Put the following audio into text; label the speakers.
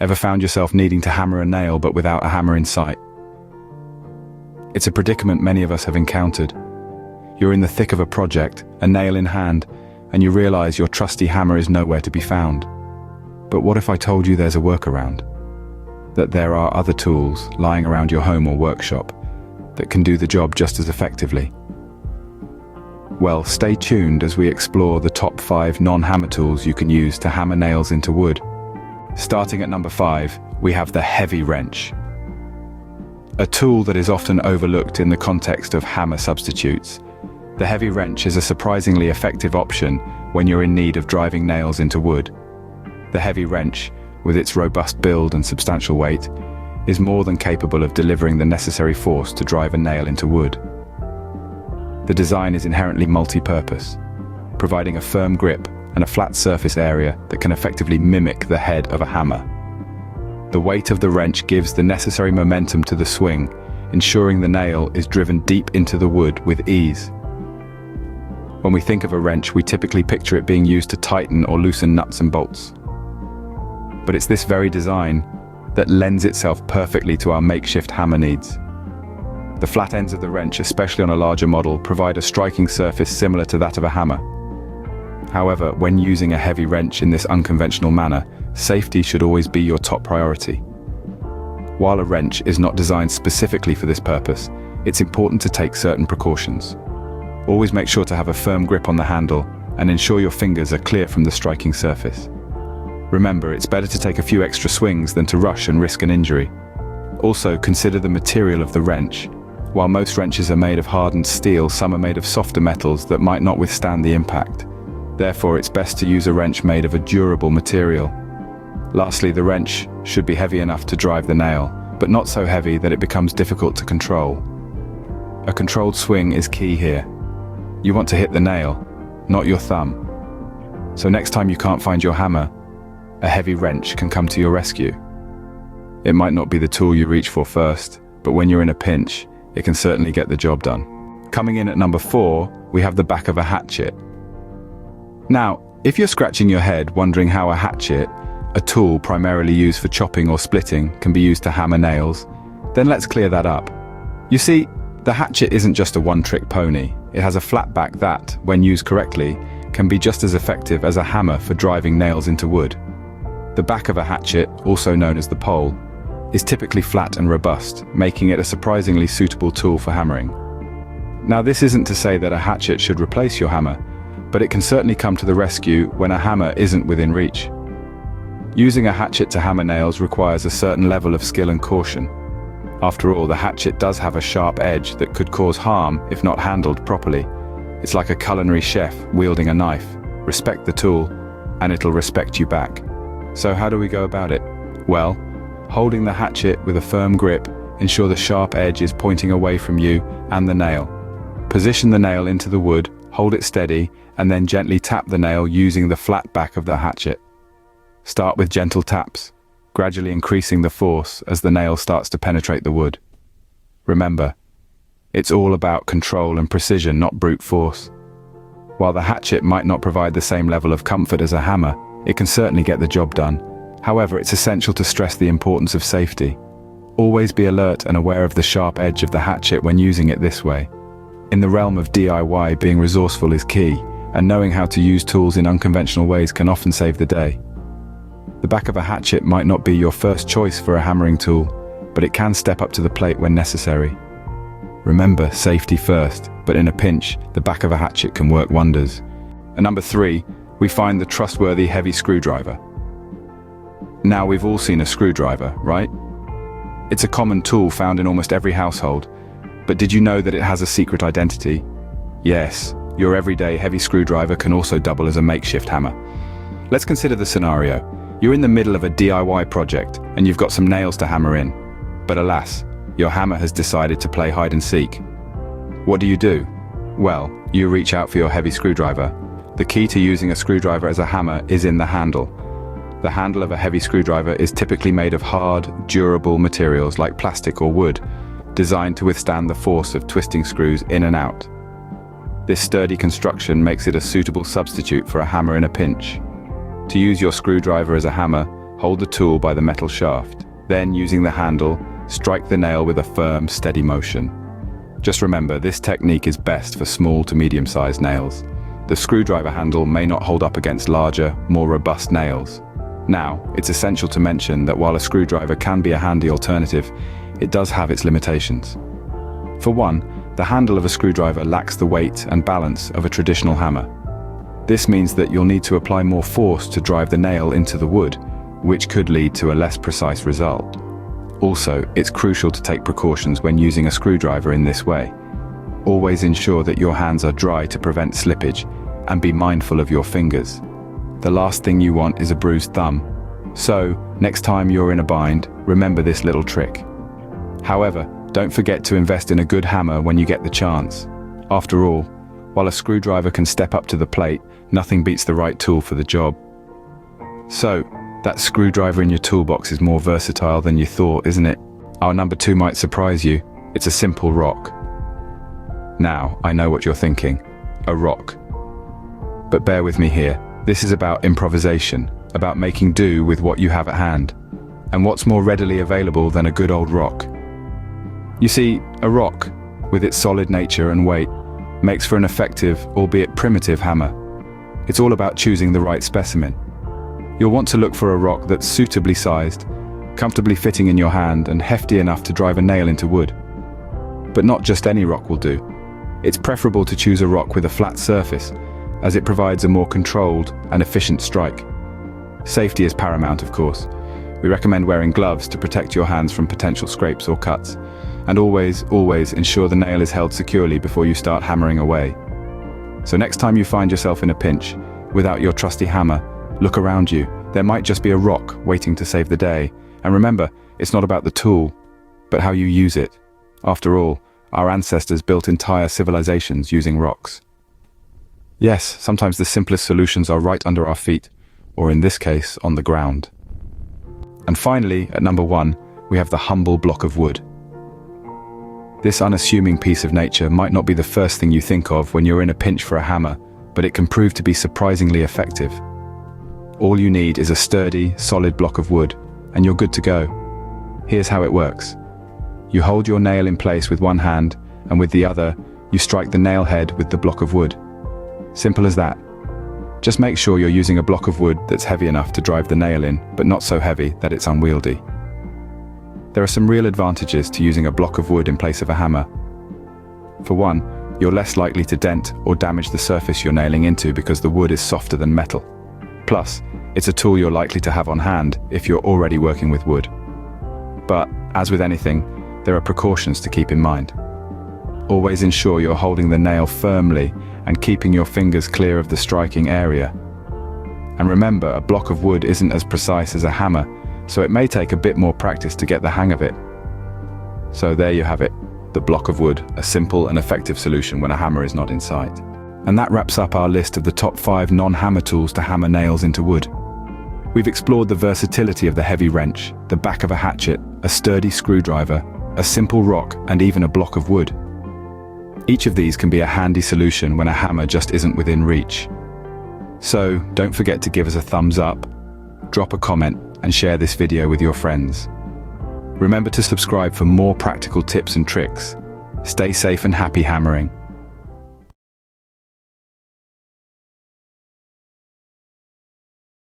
Speaker 1: Ever found yourself needing to hammer a nail but without a hammer in sight? It's a predicament many of us have encountered. You're in the thick of a project, a nail in hand, and you realize your trusty hammer is nowhere to be found. But what if I told you there's a workaround? That there are other tools lying around your home or workshop that can do the job just as effectively? Well, stay tuned as we explore the top 5 non-hammer tools you can use to hammer nails into wood. Starting at number 5, we have the heavy wrench. A tool that is often overlooked in the context of hammer substitutes. The heavy wrench is a surprisingly effective option when you're in need of driving nails into wood. The heavy wrench, with its robust build and substantial weight, is more than capable of delivering the necessary force to drive a nail into wood. The design is inherently multi-purpose, providing a firm grip and a flat surface area that can effectively mimic the head of a hammer. The weight of the wrench gives the necessary momentum to the swing, ensuring the nail is driven deep into the wood with ease. When we think of a wrench, we typically picture it being used to tighten or loosen nuts and bolts. But it's this very design that lends itself perfectly to our makeshift hammer needs. The flat ends of the wrench, especially on a larger model, provide a striking surface similar to that of a hammer. However, when using a heavy wrench in this unconventional manner, safety should always be your top priority. While a wrench is not designed specifically for this purpose, it's important to take certain precautions. Always make sure to have a firm grip on the handle and ensure your fingers are clear from the striking surface. Remember, it's better to take a few extra swings than to rush and risk an injury. Also, consider the material of the wrench. While most wrenches are made of hardened steel, some are made of softer metals that might not withstand the impact. Therefore, it's best to use a wrench made of a durable material. Lastly, the wrench should be heavy enough to drive the nail, but not so heavy that it becomes difficult to control. A controlled swing is key here. You want to hit the nail, not your thumb. So next time you can't find your hammer, a heavy wrench can come to your rescue. It might not be the tool you reach for first, but when you're in a pinch, it can certainly get the job done. Coming in at number 4, we have the back of a hatchet. Now, if you're scratching your head wondering how a hatchet, a tool primarily used for chopping or splitting, can be used to hammer nails, then let's clear that up. You see, the hatchet isn't just a one-trick pony. It has a flat back that, when used correctly, can be just as effective as a hammer for driving nails into wood. The back of a hatchet, also known as the pole, is typically flat and robust, making it a surprisingly suitable tool for hammering. Now, this isn't to say that a hatchet should replace your hammer, but it can certainly come to the rescue when a hammer isn't within reach. Using a hatchet to hammer nails requires a certain level of skill and caution. After all, the hatchet does have a sharp edge that could cause harm if not handled properly. It's like a culinary chef wielding a knife. Respect the tool, and it'll respect you back. So how do we go about it? Well, holding the hatchet with a firm grip, ensure the sharp edge is pointing away from you and the nail. Position the nail into the wood, hold it steady, and then gently tap the nail using the flat back of the hatchet. Start with gentle taps, gradually increasing the force as the nail starts to penetrate the wood. Remember, it's all about control and precision, not brute force. While the hatchet might not provide the same level of comfort as a hammer, it can certainly get the job done. However, it's essential to stress the importance of safety. Always be alert and aware of the sharp edge of the hatchet when using it this way. In the realm of DIY, being resourceful is key, and knowing how to use tools in unconventional ways can often save the day. The back of a hatchet might not be your first choice for a hammering tool, but it can step up to the plate when necessary. Remember, safety first, but in a pinch, the back of a hatchet can work wonders. At number 3, we find the trustworthy heavy screwdriver. Now, we've all seen a screwdriver, right? It's a common tool found in almost every household, but did you know that it has a secret identity? Yes, your everyday heavy screwdriver can also double as a makeshift hammer. Let's consider the scenario. You're in the middle of a DIY project and you've got some nails to hammer in. But alas, your hammer has decided to play hide and seek. What do? Well, you reach out for your heavy screwdriver. The key to using a screwdriver as a hammer is in the handle. The handle of a heavy screwdriver is typically made of hard, durable materials like plastic or wood, designed to withstand the force of twisting screws in and out. This sturdy construction makes it a suitable substitute for a hammer in a pinch. To use your screwdriver as a hammer, hold the tool by the metal shaft. Then, using the handle, strike the nail with a firm, steady motion. Just remember, this technique is best for small to medium-sized nails. The screwdriver handle may not hold up against larger, more robust nails. Now, it's essential to mention that while a screwdriver can be a handy alternative, it does have its limitations. For one, the handle of a screwdriver lacks the weight and balance of a traditional hammer. This means that you'll need to apply more force to drive the nail into the wood, which could lead to a less precise result. Also, it's crucial to take precautions when using a screwdriver in this way. Always ensure that your hands are dry to prevent slippage, and be mindful of your fingers. The last thing you want is a bruised thumb. So, next time you're in a bind, remember this little trick. However, don't forget to invest in a good hammer when you get the chance. After all, while a screwdriver can step up to the plate, nothing beats the right tool for the job. So, that screwdriver in your toolbox is more versatile than you thought, isn't it? Our number 2 might surprise you. It's a simple rock. Now, I know what you're thinking. A rock. But bear with me here. This is about improvisation, about making do with what you have at hand. And what's more readily available than a good old rock? You see, a rock, with its solid nature and weight, makes for an effective, albeit primitive hammer. It's all about choosing the right specimen. You'll want to look for a rock that's suitably sized, comfortably fitting in your hand, and hefty enough to drive a nail into wood. But not just any rock will do. It's preferable to choose a rock with a flat surface, as it provides a more controlled and efficient strike. Safety is paramount, of course. We recommend wearing gloves to protect your hands from potential scrapes or cuts. And always ensure the nail is held securely before you start hammering away. So next time you find yourself in a pinch, without your trusty hammer, look around you. There might just be a rock waiting to save the day. And remember, it's not about the tool, but how you use it. After all, our ancestors built entire civilizations using rocks. Yes, sometimes the simplest solutions are right under our feet, or in this case, on the ground. And finally, at number 1, we have the humble block of wood. This unassuming piece of nature might not be the first thing you think of when you're in a pinch for a hammer, but it can prove to be surprisingly effective. All you need is a sturdy, solid block of wood, and you're good to go. Here's how it works. You hold your nail in place with one hand, and with the other, you strike the nail head with the block of wood. Simple as that. Just make sure you're using a block of wood that's heavy enough to drive the nail in, but not so heavy that it's unwieldy. There are some real advantages to using a block of wood in place of a hammer. For one, you're less likely to dent or damage the surface you're nailing into because the wood is softer than metal. Plus, it's a tool you're likely to have on hand if you're already working with wood. But, as with anything, there are precautions to keep in mind. Always ensure you're holding the nail firmly and keeping your fingers clear of the striking area. And remember, a block of wood isn't as precise as a hammer, so it may take a bit more practice to get the hang of it. So there you have it, the block of wood, a simple and effective solution when a hammer is not in sight. And that wraps up our list of the top 5 non-hammer tools to hammer nails into wood. We've explored the versatility of the heavy wrench, the back of a hatchet, a sturdy screwdriver, a simple rock, and even a block of wood. Each of these can be a handy solution when a hammer just isn't within reach. So, don't forget to give us a thumbs up, drop a comment, and share this video with your friends. Remember to subscribe for more practical tips and tricks. Stay safe and happy hammering.